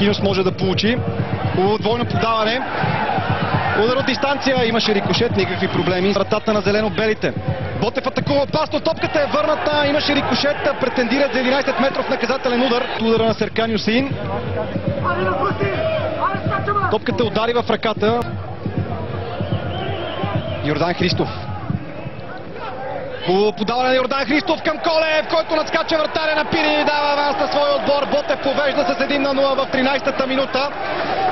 Мартиньос може да получи. Двойно подаване. Удар от дистанция, имаше рикошет, никакви проблеми. Вратата на зелено-белите. Ботев атакува опасно, топката е върната, имаше рикошет, претендират за 11 метров наказателен удар. Удара на Серкан Юсеин. Топката удари в ръката. Йордан Христов. Хубаво подаване на Йордан Христов към Колев, който надскача вратаря на Пирин и дава аванс на своя отбор. Ботев повежда с 1-0 в 13-та минута.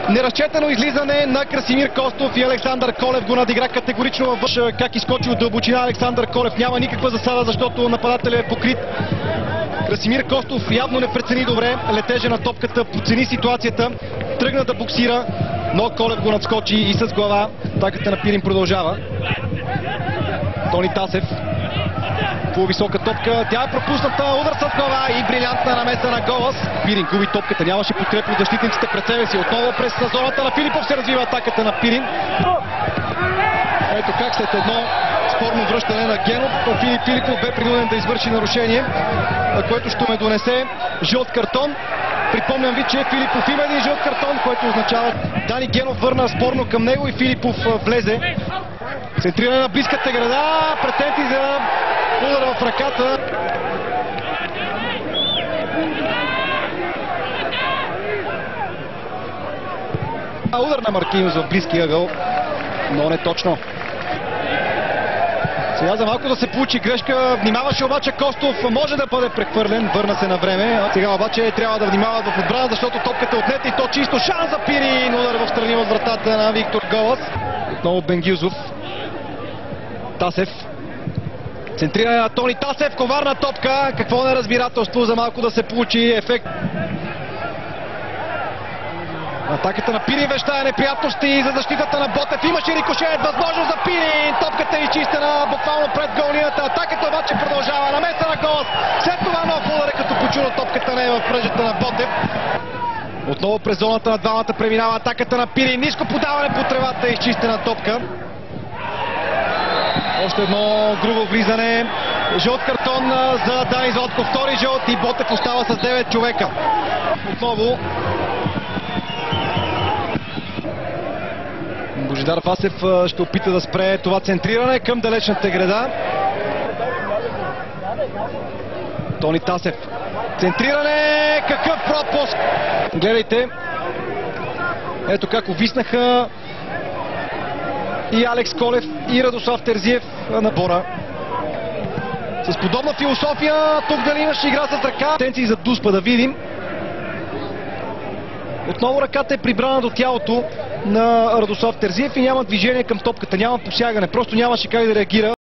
Неразчетено излизане на Красимир Костов и Александър Колев го надигра категорично във въж. Как изкочи от дълбочина Александър Колев, няма никаква засада, защото нападателят е покрит. Красимир Костов явно не прецени добре летежа на топката, подцени ситуацията, тръгна да боксира, но Колев го надскочи и с глава. Атаката на Пирин продължава. Тони Тасев. По-висока топка, тя е пропусната, удар с глава и брилянтна намеса на Голас. Пирин губи топката, нямаше подкрепа от защитниците пред себе си. Отново през зоната на Филипов се развива атаката на Пирин. Ето как след едно спорно връщане на Генов, Филип Филипов бе принуден да извърши нарушение, което ще ме донесе жълт картон. Припомням ви, че Филипов има един жълт картон, което означава Дани Генов върна спорно към него и Филипов влезе. Центриране на близката града, претенти за удар в ръката. Удар на Мартиньос в близкия ъгъл, но не точно. Сега за малко да се получи грешка, внимаваше обаче Костов, може да бъде прехвърлен, върна се на време. Сега обаче трябва да внимават в отбрана, защото топката е отнета и то чисто шанс за Пирин. Удар в страни от вратата на Виктор Голас. Отново Бенгюзов. Тасев. Центриране на Тони Тасев, коварна топка. Какво неразбирателство, за малко да се получи ефект. Атаката на Пирин вещае неприятности за защитата на Ботев. Имаше рикошет, възможност за Пирин. Топката е изчистена буквално пред голнията. Атаката обаче продължава. Намеса на Голас. След това нов удар, като почуна топката не е в мрежата на Ботев. Отново през зоната на двамата преминава атаката на Пирин. Ниско подаване по тревата, изчистена топка. Още едно грубо влизане. Жълт картон за Дани Златков. Втори жълт и Ботев остава с 9 човека. Отново Божидар Васев ще опита да спре това центриране към далечната града. Тони Тасев. Центриране! Какъв пропуск! Гледайте. Ето как увиснаха и Алекс Колев, и Радослав Терзиев на бора. С подобна философия, тук дали имаше игра с ръка. Тенции за Дуспа да видим. Отново ръката е прибрана до тялото на Радослав Терзиев и няма движение към топката, няма посягане. Просто нямаше как да реагира.